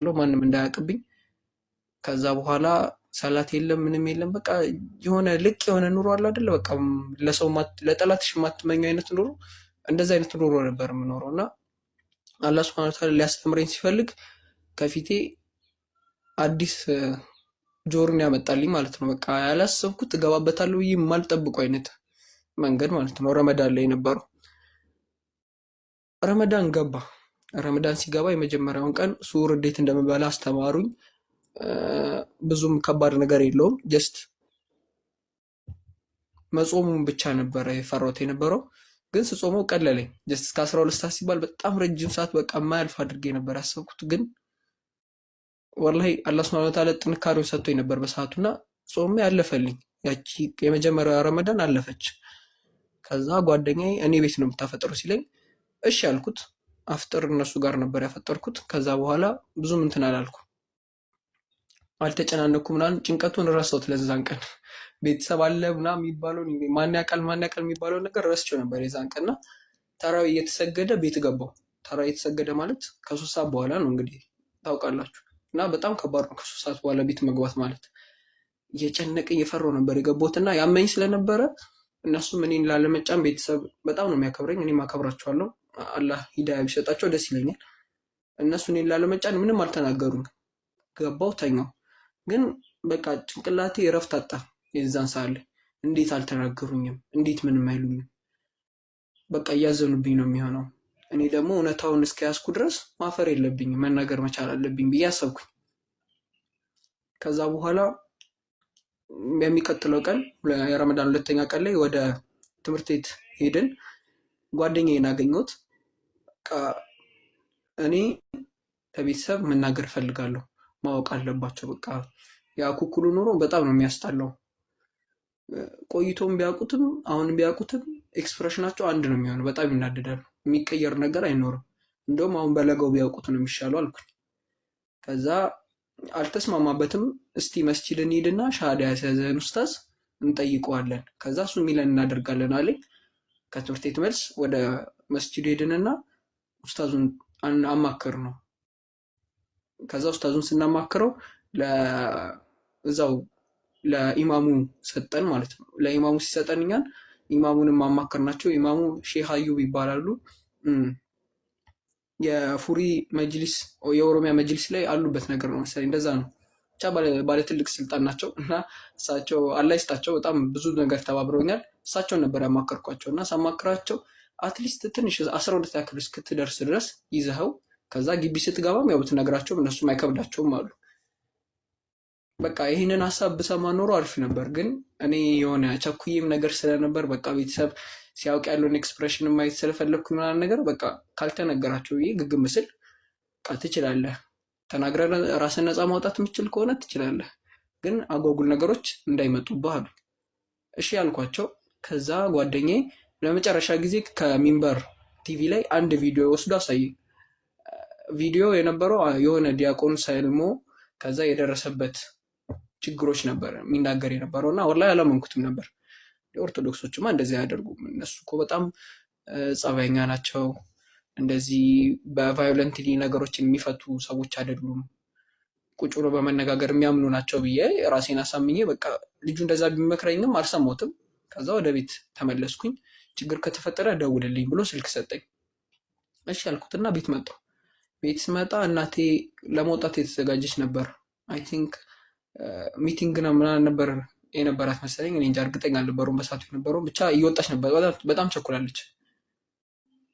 ማንም እንዳያውቅብኝ። ከዛ በኋላ ሰላት የለም ምንም የለም። በቃ የሆነ ልቅ የሆነ ኑሮ አለ አይደለ? በቃ ለሰው ለጠላትሽ የማትመኘው አይነት ኑሮ፣ እንደዛ አይነት ኑሮ ነበር የምኖረው። እና አላህ ሱብሐነሁ ወተዓላ ሊያስተምረኝ ሲፈልግ ከፊቴ አዲስ ጆርን ያመጣልኝ ማለት ነው። በቃ ያላሰብኩት እገባበታለሁ ብዬ የማልጠብቁ አይነት መንገድ ማለት ነው። ረመዳን ላይ የነበረው ረመዳን ገባ። ረመዳን ሲገባ የመጀመሪያውን ቀን ሱር እንዴት እንደምበላ አስተማሩኝ። ብዙም ከባድ ነገር የለውም። ጀስት መጾሙን ብቻ ነበረ የፈራሁት የነበረው፣ ግን ስጾመው ቀለለኝ። ጀስት እስከ 12 ሰዓት ሲባል በጣም ረጅም ሰዓት በቃ የማያልፍ አድርጌ ነበር ያሰብኩት። ግን ወላሂ አላህ ሱብሐነሁ ወተዓላ ጥንካሬውን ሰጥቶኝ ነበር በሰዓቱና ጾሜ ያለፈልኝ። ያቺ የመጀመሪያዋ ረመዳን አለፈች። ከዛ ጓደኛዬ እኔ ቤት ነው የምታፈጥሩ ሲለኝ እሺ ያልኩት። አፍጥር እነሱ ጋር ነበር ያፈጠርኩት። ከዛ በኋላ ብዙም እንትን አላልኩ፣ አልተጨናነኩ ምናምን። ጭንቀቱን ረሳሁት ለዛን ቀን። ቤተሰብ አለ ምናምን የሚባለው ማን ያውቃል የሚባለው ነገር ረስቼው ነበር የዛን ቀንና ተራዊ እየተሰገደ ቤት ገባው። ተራዊ እየተሰገደ ማለት ከ3 ሰዓት በኋላ ነው እንግዲህ ታውቃላችሁ። እና በጣም ከባድ ነው ከ3 ሰዓት በኋላ ቤት መግባት ማለት። እየጨነቀ እየፈራሁ ነበር የገባሁትና ያመኝ ስለነበረ እነሱም እኔን ላለመጫን፣ ቤተሰብ በጣም ነው የሚያከብረኝ፣ እኔም አከብራቸዋለሁ። አላህ ሂዳያ ቢሰጣቸው ደስ ይለኛል። እነሱ እኔን ላለመጫን ምንም አልተናገሩኝ። ገባው ተኛው። ግን በቃ ጭንቅላቴ እረፍት አጣ። የዛን ሰዓት ላይ እንዴት አልተናገሩኝም? እንዴት ምንም አይሉኝም? በቃ እያዘኑብኝ ነው የሚሆነው። እኔ ደግሞ እውነታውን እስከያዝኩ ድረስ ማፈር የለብኝም፣ መናገር መቻል አለብኝ ብዬ አሰብኩኝ። ከዛ በኋላ የሚቀጥለው ቀን የረመዳን 2ኛ ቀን ላይ ወደ ትምህርት ቤት ሄድን። ጓደኛዬን አገኘሁት። በቃ እኔ ለቤተሰብ መናገር እፈልጋለሁ፣ ማወቅ አለባቸው። በቃ የአኩኩሉ ኑሮ በጣም ነው የሚያስጠላው። ቆይቶም ቢያውቁትም አሁንም ቢያውቁትም ኤክስፕሬሽናቸው አንድ ነው የሚሆነው። በጣም ይናደዳሉ። የሚቀየር ነገር አይኖርም። እንደውም አሁን በለጋው ቢያውቁት ነው የሚሻለው አልኩኝ። ከዛ አልተስማማበትም። እስቲ መስጂድ እንሂድና ሻሃዳ ያስያዘን ኡስታዝ እንጠይቀዋለን፣ ከዛ እሱ የሚለን እናደርጋለን አለኝ። ከትምህርት ቤት መልስ ወደ መስጂድ ሄድንና ኡስታዙን አማከር ነው። ከዛ ኡስታዙን ስናማክረው እዛው ለኢማሙ ሰጠን ማለት ነው። ለኢማሙ ሲሰጠን እኛን ኢማሙንም ማማከር ናቸው። ኢማሙ ሼህ አዩብ ይባላሉ። የፉሪ መጅሊስ የኦሮሚያ መጅሊስ ላይ አሉበት ነገር ነው መሰለኝ፣ እንደዛ ነው። ብቻ ባለ ትልቅ ስልጣን ናቸው እና እሳቸው አላህ ይስጣቸው በጣም ብዙ ነገር ተባብረውኛል። እሳቸውን ነበር ያማከርኳቸው እና ሳማክራቸው አትሊስት ትንሽ 12 ያክል እስክትደርስ ድረስ ይዘኸው ከዛ ግቢ ስትገባም ያው ብትነግራቸው እነሱም አይከብዳቸውም አሉ። በቃ ይህንን ሀሳብ ብሰማ ኖሮ አሪፍ ነበር። ግን እኔ የሆነ ቸኩዬም ነገር ስለነበር በቃ ቤተሰብ ሲያውቅ ያለውን ኤክስፕሬሽን ማየት ስለፈለግኩ ምናምን ነገር በቃ ካልተነገራቸው ብዬ ግግም ስል በቃ ትችላለህ፣ ተናግረህ ራስን ነፃ ማውጣት የምችል ከሆነ ትችላለህ፣ ግን አጓጉል ነገሮች እንዳይመጡብህ አሉ። እሺ ያልኳቸው። ከዛ ጓደኛዬ ለመጨረሻ ጊዜ ከሚንበር ቲቪ ላይ አንድ ቪዲዮ ወስዶ አሳየኝ። ቪዲዮ የነበረው የሆነ ዲያቆን ሰልሞ ከዛ የደረሰበት ችግሮች ነበር የሚናገር የነበረው እና ወላሂ አላመንኩትም ነበር። ኦርቶዶክሶችማ እንደዚህ አያደርጉም፣ እነሱ እኮ በጣም ጸባይኛ ናቸው፣ እንደዚህ በቫዮለንትሊ ነገሮችን የሚፈቱ ሰዎች አይደሉም፣ ቁጭ ብሎ በመነጋገር የሚያምኑ ናቸው ብዬ ራሴን አሳምኜ በቃ ልጁ እንደዛ ቢመክረኝም አልሰማሁትም። ከዛ ወደ ቤት ተመለስኩኝ። ችግር ከተፈጠረ ደውልልኝ ብሎ ስልክ ሰጠኝ። እሺ ያልኩትና ቤት መጣሁ። ቤት ስመጣ እናቴ ለመውጣት የተዘጋጀች ነበር። አይ ቲንክ ሚቲንግ ነው ምናምን ነበር የነበራት መሰለኝ። እኔ እንጃ እርግጠኛ አልነበረውም በሰዓቱ የነበረው። ብቻ እየወጣች ነበር፣ በጣም ቸኩላለች።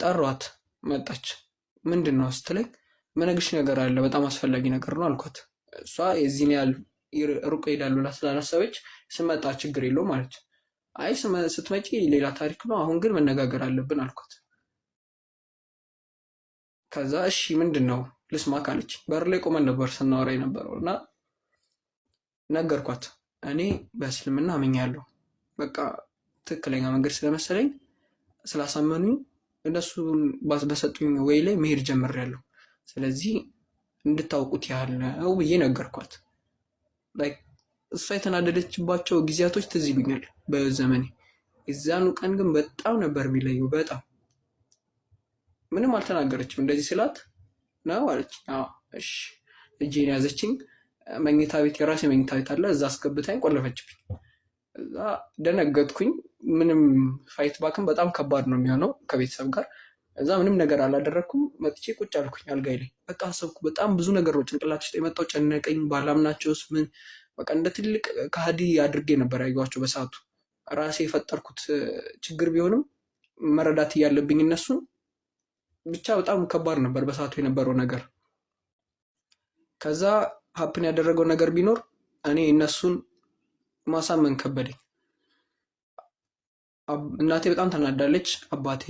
ጠሯት፣ መጣች። ምንድን ነው ስትለኝ ምነግርሽ ነገር አለ፣ በጣም አስፈላጊ ነገር ነው አልኳት። እሷ የዚህን ያህል ሩቅ ሄዳል ብላ ስላላሰበች ስመጣ ችግር የለውም አለች። አይ ስትመጪ ሌላ ታሪክ ነው፣ አሁን ግን መነጋገር አለብን አልኳት። ከዛ እሺ ምንድን ነው ልስማ ካለች በር ላይ ቆመን ነበር ስናወራ የነበረው እና ነገርኳት። እኔ በእስልምና አምኛለሁ፣ በቃ ትክክለኛ መንገድ ስለመሰለኝ ስላሳመኑኝ እነሱ በሰጡኝ ወይ ላይ መሄድ ጀምሬያለሁ። ስለዚህ እንድታውቁት ያህል ነው ብዬ ነገርኳት። እሷ የተናደደችባቸው ጊዜያቶች ትዝ ይሉኛል በዘመኔ። የዛኑ ቀን ግን በጣም ነበር የሚለየው። በጣም ምንም አልተናገረችም። እንደዚህ ስላት ነው አለች። እሺ እጄን ያዘችኝ። መኝታ ቤት የራሴ መኝታ ቤት አለ፣ እዛ አስገብታኝ ቆለፈችብኝ። እዛ ደነገጥኩኝ። ምንም ፋይት ባክም በጣም ከባድ ነው የሚሆነው ከቤተሰብ ጋር። እዛ ምንም ነገር አላደረግኩም። መጥቼ ቁጭ አልኩኝ አልጋይ ላይ። በቃ አሰብኩ። በጣም ብዙ ነገር ነው ጭንቅላት ውስጥ የመጣው። ጨነቀኝ። ባላምናቸውስ ምን በቃ እንደ ትልቅ ከሃዲ አድርጌ ነበር ያዩዋቸው በሰዓቱ። ራሴ የፈጠርኩት ችግር ቢሆንም መረዳት እያለብኝ እነሱን ብቻ በጣም ከባድ ነበር በሰዓቱ የነበረው ነገር። ከዛ ሀፕን ያደረገው ነገር ቢኖር እኔ እነሱን ማሳመን ከበደኝ። እናቴ በጣም ተናዳለች። አባቴ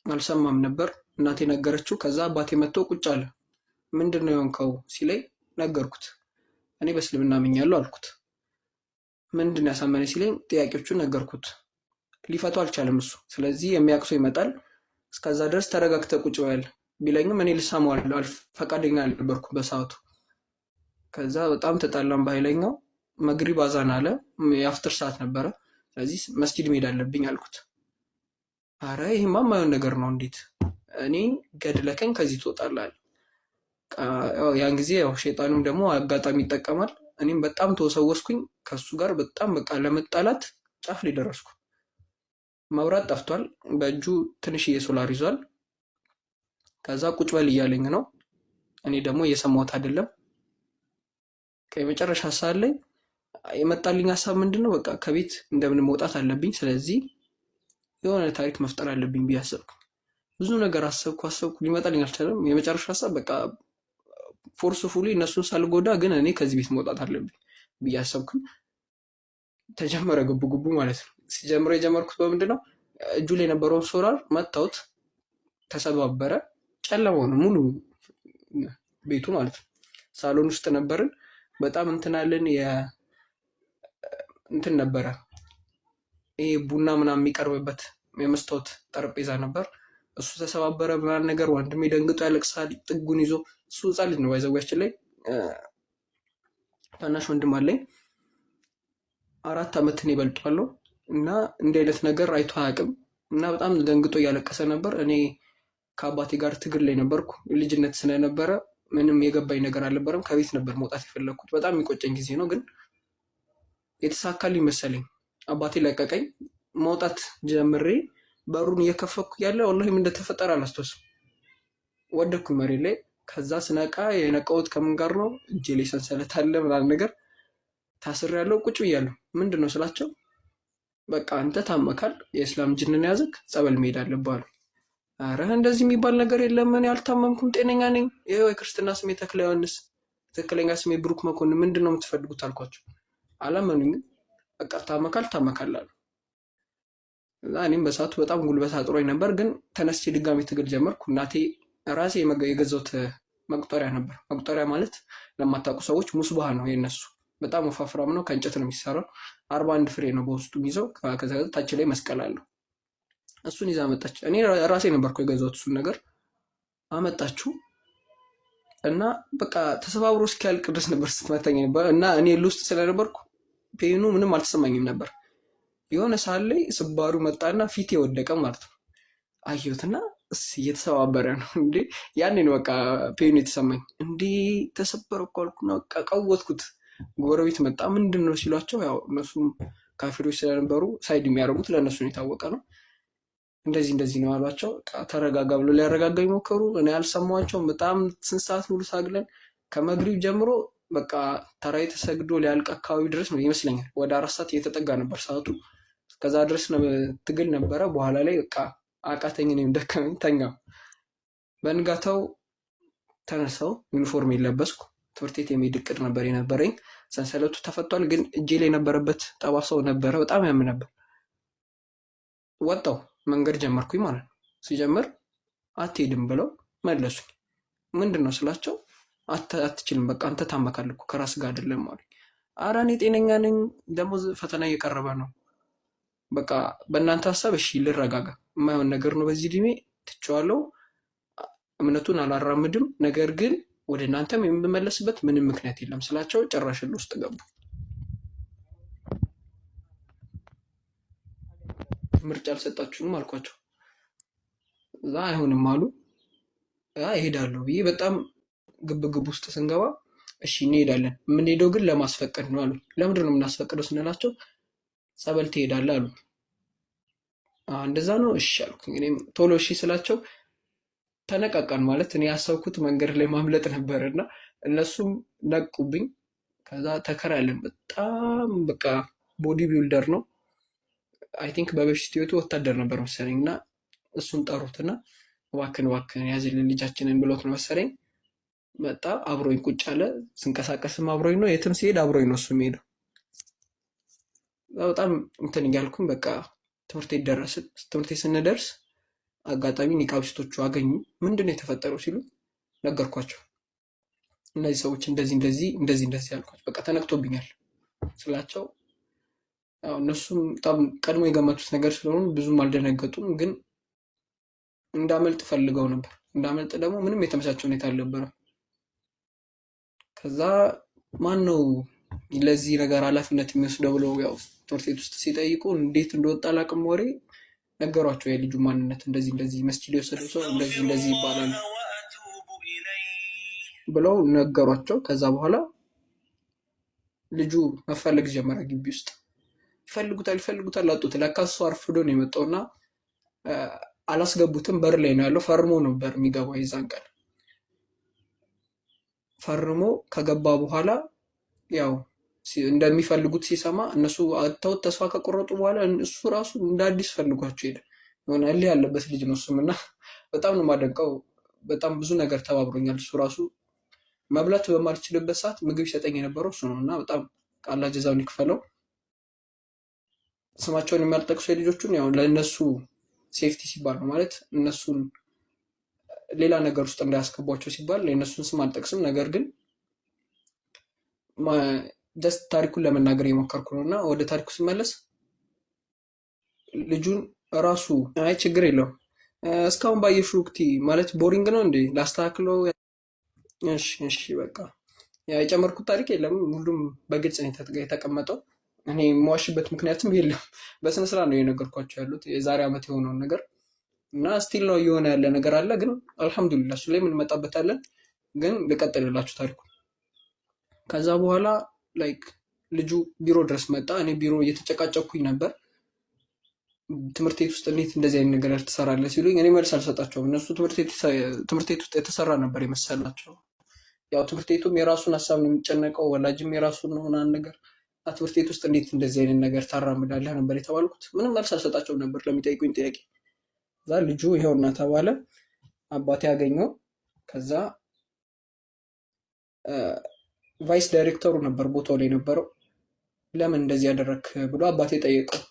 አልሰማም ነበር። እናቴ ነገረችው። ከዛ አባቴ መጥቶ ቁጭ አለ። ምንድን ነው የሆንከው ሲለኝ ነገርኩት። እኔ በእስልምና አምኛለሁ አልኩት። ምንድን ያሳመነ ሲለኝ ጥያቄዎቹን ነገርኩት። ሊፈቱ አልቻለም እሱ። ስለዚህ የሚያውቅ ሰው ይመጣል፣ እስከዛ ድረስ ተረጋግተህ ቁጭ በል ቢለኝም እኔ ልሰማው ፈቃደኛ አልነበርኩም በሰዓቱ። ከዛ በጣም ተጣላም በኃይለኛው። መግሪብ አዛን አለ፣ የአፍጥር ሰዓት ነበረ። ስለዚህ መስጂድ መሄድ አለብኝ አልኩት። አረ ይህማ የማይሆን ነገር ነው፣ እንዴት እኔ ገድለከኝ ከዚህ ትወጣለህ? ያን ጊዜ ያው ሸይጣኑም ደግሞ አጋጣሚ ይጠቀማል። እኔም በጣም ተወሰወስኩኝ ከሱ ጋር በጣም በቃ ለመጣላት ጫፍ ላይ ደረስኩ። መብራት ጠፍቷል፣ በእጁ ትንሽዬ ሶላር ይዟል። ከዛ ቁጭ በል እያለኝ ነው፣ እኔ ደግሞ እየሰማሁት አይደለም። ከመጨረሻ ሰዓት ላይ የመጣልኝ ሀሳብ ምንድነው፣ በቃ ከቤት እንደምን መውጣት አለብኝ። ስለዚህ የሆነ ታሪክ መፍጠር አለብኝ ብዬ አሰብኩ። ብዙ ነገር አሰብኩ፣ ሊመጣልኝ አልቻለም። የመጨረሻ ሀሳብ በቃ ፎርስፉሊ እነሱን ሳልጎዳ ግን እኔ ከዚህ ቤት መውጣት አለብኝ ብዬ አሰብኩኝ። ተጀመረ ጉቡ ማለት ነው። ሲጀምረ የጀመርኩት በምንድን ነው፣ እጁ ላይ የነበረውን ሶላር መታውት፣ ተሰባበረ። ጨለማው ነው ሙሉ ቤቱ ማለት ነው። ሳሎን ውስጥ ነበርን። በጣም እንትናለን እንትን ነበረ፣ ይሄ ቡና ምናምን የሚቀርብበት የመስታወት ጠረጴዛ ነበር። እሱ ተሰባበረ ምናምን ነገር። ወንድሜ ደንግጦ ያለቅሳል ጥጉን ይዞ። እሱ ህፃን ልጅ ነው ባይዘዋችን ላይ ታናሽ ወንድም አለኝ፣ 4 ዓመትን ይበልጧለሁ እና እንዲህ አይነት ነገር አይቶ አያውቅም እና በጣም ደንግጦ እያለቀሰ ነበር። እኔ ከአባቴ ጋር ትግል ላይ ነበርኩ። ልጅነት ስለነበረ ምንም የገባኝ ነገር አልነበረም። ከቤት ነበር መውጣት የፈለግኩት። በጣም የሚቆጨኝ ጊዜ ነው፣ ግን የተሳካልኝ መሰለኝ። አባቴ ለቀቀኝ። መውጣት ጀምሬ በሩን እየከፈኩ ያለ ወላሂ ምን እንደተፈጠረ አላስታውስም። ወደኩኝ መሬት ላይ። ከዛ ስነቃ የነቃሁት ከምን ጋር ነው፣ እጄ ላይ ሰንሰለት አለ ምናምን ነገር ታስሬያለሁ። ቁጭ ብያለሁ። ምንድን ነው ስላቸው፣ በቃ አንተ ታመካል፣ የእስላም ጅንን ያዘክ፣ ጸበል መሄድ አለብህ አሉ። አረ እንደዚህ የሚባል ነገር የለም፣ እኔ አልታመምኩም፣ ጤነኛ ነኝ። ይኸው የክርስትና ስሜ ተክለ ዮሐንስ፣ ትክክለኛ ስሜ ብሩክ መኮንን፣ ምንድን ነው የምትፈልጉት አልኳቸው። አላመኑኝም። በቃ ታመካል አሉ። እኔም በሰዓቱ በጣም ጉልበት አጥሮኝ ነበር፣ ግን ተነስቼ ድጋሚ ትግል ጀመርኩ። እናቴ ራሴ የገዛሁት መቁጠሪያ ነበር። መቁጠሪያ ማለት ለማታውቁ ሰዎች ሙስባህ ነው የነሱ። በጣም ወፋፍራም ነው፣ ከእንጨት ነው የሚሰራው። 41 ፍሬ ነው በውስጡ የሚይዘው። ከዛ ታች ላይ መስቀል አለው። እሱን ይዛ መጣች። እኔ ራሴ ነበርኩ የገዛሁት እሱን ነገር። አመጣችሁ እና በቃ ተሰባብሮ እስኪያልቅ ድረስ ነበር ስትመታኝ ነበር። እና እኔ ውስጥ ስለነበርኩ ፔኑ ምንም አልተሰማኝም ነበር። የሆነ ሰዓት ላይ ስባሩ መጣና ፊቴ ወደቀ ማለት ነው። አየሁትና እየተሰባበረ ነው እንዴ! ያኔ ነው በቃ ፔኑ የተሰማኝ። እንዴ ተሰበረ እኮ አልኩና በቃ ቀወጥኩት። ጎረቤት መጣ። ምንድን ነው ሲሏቸው፣ ያው እነሱም ካፊሮች ስለነበሩ ሳይድ የሚያደርጉት ለእነሱ ነው የታወቀ ነው። እንደዚህ ነው አሏቸው። ተረጋጋ ብሎ ሊያረጋጋኝ ሞከሩ። እኔ አልሰማቸውም። በጣም ስንት ሰዓት ሙሉ ታግለን ከመግሪብ ጀምሮ በቃ ተራይ ተሰግዶ ሊያልቅ አካባቢ ድረስ ነው ይመስለኛል። ወደ 4 ሰዓት እየተጠጋ ነበር ሰዓቱ። ከዛ ድረስ ትግል ነበረ። በኋላ ላይ በቃ አቃተኝ፣ እኔም ደከመኝ፣ ተኛው። በንጋታው ተነሳው፣ ዩኒፎርም የለበስኩ። ትምህርት ቤት የሚሄድ እቅድ ነበር የነበረኝ። ሰንሰለቱ ተፈቷል፣ ግን እጄ ላይ የነበረበት ጠባሳው ነበረ። በጣም ያም ነበር። ወጣው መንገድ ጀመርኩኝ ማለት ነው። ሲጀምር አትሄድም ብለው መለሱኝ። ምንድን ነው ስላቸው፣ አትችልም፣ በቃ አንተ ታመካል እኮ ከራስ ጋር አይደለም አሉኝ። ኧረ እኔ ጤነኛ ነኝ፣ ደግሞ ፈተና እየቀረበ ነው። በቃ በእናንተ ሀሳብ እሺ ልረጋጋ፣ የማይሆን ነገር ነው፣ በዚህ እድሜ ትቼዋለሁ፣ እምነቱን አላራምድም፣ ነገር ግን ወደ እናንተም የምመለስበት ምንም ምክንያት የለም ስላቸው ጭራሽ ውስጥ ገቡ። ምርጫ አልሰጣችሁም አልኳቸው። እዛ አይሆንም አሉ። እሄዳለሁ ብዬ በጣም ግብግብ ውስጥ ስንገባ እሺ እንሄዳለን፣ የምንሄደው ግን ለማስፈቀድ ነው አሉኝ። ለምንድን ነው የምናስፈቅደው ስንላቸው ጸበል ትሄዳለህ አሉ። እንደዛ ነው እሺ አልኩኝ። እኔም ቶሎ እሺ ስላቸው ተነቃቃን። ማለት እኔ ያሰብኩት መንገድ ላይ ማምለጥ ነበር እና እነሱም ነቁብኝ። ከዛ ተከራለን። በጣም በቃ ቦዲ ቢልደር ነው አይ ቲንክ በበፊት ህይወቱ ወታደር ነበር መሰለኝ እና እሱን ጠሩትና እባክን ያዝልን ልጃችንን ብሎት ነው መሰለኝ መጣ። አብሮኝ ቁጭ አለ። ስንቀሳቀስም አብሮኝ ነው፣ የትም ሲሄድ አብሮኝ ነው እሱ የሚሄደው። በጣም እንትን እያልኩኝ በቃ ትምህርት ቤት ደረስን። ትምህርት ቤት ስንደርስ አጋጣሚ ኒቃቢስቶቹ አገኙ። ምንድን ነው የተፈጠረው ሲሉ ነገርኳቸው። እነዚህ ሰዎች እንደዚህ ያልኳቸው። በቃ ተነቅቶብኛል ስላቸው ያው እነሱም በጣም ቀድሞ የገመቱት ነገር ስለሆኑ ብዙም አልደነገጡም፣ ግን እንዳመልጥ ፈልገው ነበር። እንዳመልጥ ደግሞ ምንም የተመቻቸ ሁኔታ አልነበረም። ከዛ ማን ነው ለዚህ ነገር ኃላፊነት የሚወስደው ብለው ያው ትምህርት ቤት ውስጥ ሲጠይቁ እንዴት እንደወጣ አላውቅም፣ ወሬ ነገሯቸው። የልጁ ማንነት እንደዚህ መስጂድ የወሰደው ሰው እንደዚህ ይባላል ብለው ነገሯቸው። ከዛ በኋላ ልጁ መፈለግ ጀመረ። ግቢ ውስጥ ይፈልጉታል አጡት። ለካ እሱ አርፍዶ ነው የመጣውና አላስገቡትም። በር ላይ ነው ያለው። ፈርሞ ነበር የሚገባው። የዛን ቀን ፈርሞ ከገባ በኋላ ያው እንደሚፈልጉት ሲሰማ እነሱ አተውት ተስፋ ከቆረጡ በኋላ እሱ ራሱ እንደ አዲስ ፈልጓቸው ሄደ። የሆነ እልህ ያለበት ልጅ ነው እሱም እና በጣም ነው የማደንቀው። በጣም ብዙ ነገር ተባብሮኛል። እሱ ራሱ መብላት በማልችልበት ሰዓት ምግብ ይሰጠኝ የነበረው እሱ ነው እና በጣም አላህ ጀዛውን ይክፈለው። ስማቸውን የሚያልጠቅሱ የልጆቹን ያው ለእነሱ ሴፍቲ ሲባል ነው ማለት እነሱን ሌላ ነገር ውስጥ እንዳያስገቧቸው ሲባል የእነሱን ስም አልጠቅስም። ነገር ግን ጀስት ታሪኩን ለመናገር የሞከርኩ ነው እና ወደ ታሪኩ ስመለስ ልጁን ራሱ አይ ችግር የለው እስካሁን ባየሽው ወቅት ማለት ቦሪንግ ነው እንዴ ላስተካክለው? እሺ በቃ የጨመርኩት ታሪክ የለም። ሁሉም በግልጽ ነው የተቀመጠው። እኔ የማዋሽበት ምክንያትም የለም። በስነ ስርዓት ነው የነገርኳቸው ያሉት የዛሬ ዓመት የሆነውን ነገር እና ስቲል ነው እየሆነ ያለ ነገር አለ። ግን አልሐምዱሊላህ እሱ ላይ እንመጣበታለን። ግን ልቀጥልላችሁ ታሪኩ። ከዛ በኋላ ላይክ ልጁ ቢሮ ድረስ መጣ። እኔ ቢሮ እየተጨቃጨኩኝ ነበር። ትምህርት ቤት ውስጥ እንዴት እንደዚህ አይነት ነገር ትሰራለህ ሲሉኝ እኔ መልስ አልሰጣቸውም። እነሱ ትምህርት ቤት ውስጥ የተሰራ ነበር የመሰላቸው። ያው ትምህርት ቤቱም የራሱን ሀሳብ ነው የሚጨነቀው፣ ወላጅም የራሱን ነው ምናምን ነገር። ትምህርት ቤት ውስጥ እንዴት እንደዚህ አይነት ነገር ታራምዳለህ ነበር የተባልኩት። ምንም መልስ አልሰጣቸውም ነበር ለሚጠይቁኝ ጥያቄ። ከዛ ልጁ ይኸውና ተባለ። አባቴ ያገኘው። ከዛ ቫይስ ዳይሬክተሩ ነበር ቦታው ላይ ነበረው። ለምን እንደዚህ ያደረክ ብሎ አባቴ ጠየቀው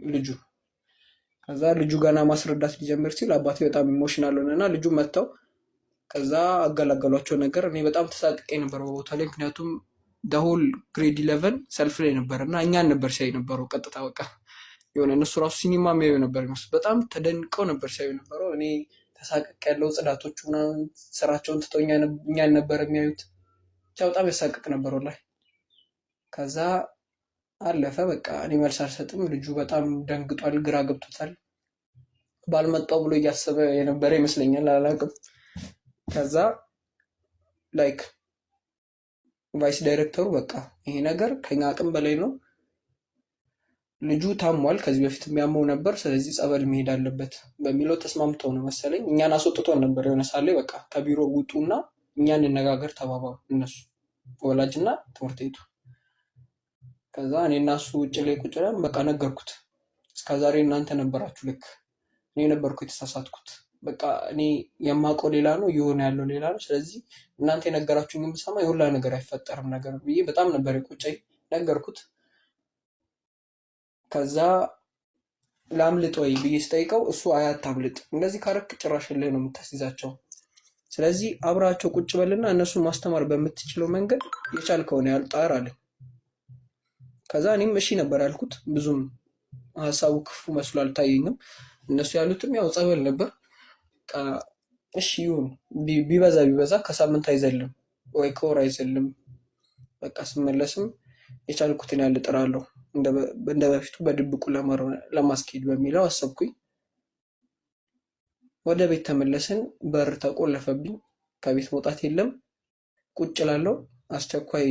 ልጁ። ከዛ ልጁ ገና ማስረዳት ሊጀምር ሲል አባቴ በጣም ኢሞሽናል ሆነና ልጁ መጥተው ከዛ አገላገሏቸው ነገር። እኔ በጣም ተሳቅቄ ነበር በቦታው ላይ፣ ምክንያቱም ደሆል ግሬድ 11 ሰልፍ ላይ ነበር እና እኛን ነበር ሲያይ ነበረው ቀጥታ በቃ የሆነ እነሱ ራሱ ሲኒማ የሚያዩ ነበር ይመስል በጣም ተደንቀው ነበር ሲያዩ ነበረው። እኔ ተሳቅቅ ያለው ጽዳቶቹ ምናምን ስራቸውን ትተው እኛን ነበር የሚያዩት። ብቻ በጣም ያሳቅቅ ነበር ላይ። ከዛ አለፈ በቃ እኔ መልስ አልሰጥም። ልጁ በጣም ደንግጧል፣ ግራ ገብቶታል። ባልመጣው ብሎ እያሰበ የነበረ ይመስለኛል፣ አላውቅም። ከዛ ላይክ ቫይስ ዳይሬክተሩ በቃ ይሄ ነገር ከኛ አቅም በላይ ነው፣ ልጁ ታሟል፣ ከዚህ በፊት የሚያመው ነበር፣ ስለዚህ ጸበል መሄድ አለበት በሚለው ተስማምተው ነው መሰለኝ እኛን አስወጥቶን ነበር። የሆነ ሳለ በቃ ከቢሮ ውጡና እኛ እንነጋገር ተባባሉ እነሱ ወላጅና ትምህርት ቤቱ። ከዛ እኔ እና እሱ ውጭ ላይ ቁጭ ብለን በቃ ነገርኩት። እስከዛሬ እናንተ ነበራችሁ ልክ፣ እኔ ነበርኩ የተሳሳትኩት። በቃ እኔ የማውቀው ሌላ ነው እየሆነ ያለው ሌላ ነው። ስለዚህ እናንተ የነገራችሁኝ ብሰማ የሁላ ነገር አይፈጠርም ነገር ብዬ በጣም ነበር የቆጨኝ። ነገርኩት። ከዛ ላምልጥ ወይ ብዬ ስጠይቀው እሱ አያታምልጥ፣ እንደዚህ ካረክ ጭራሽ ላይ ነው የምታስይዛቸው። ስለዚህ አብራቸው ቁጭ በልና እነሱን ማስተማር በምትችለው መንገድ የቻልከውን ያህል ጣር አለ። ከዛ እኔም እሺ ነበር ያልኩት። ብዙም ሀሳቡ ክፉ መስሎ አልታየኝም። እነሱ ያሉትም ያው ጸበል ነበር። እሺ ይሁን፣ ቢበዛ ከሳምንት አይዘልም ወይ ከወር አይዘልም። በቃ ስመለስም የቻልኩትን ያህል እጥራለሁ እንደ በፊቱ በድብቁ ለማስኬድ በሚለው አሰብኩኝ። ወደ ቤት ተመለስን። በር ተቆለፈብኝ። ከቤት መውጣት የለም። ቁጭ ላለው አስቸኳይ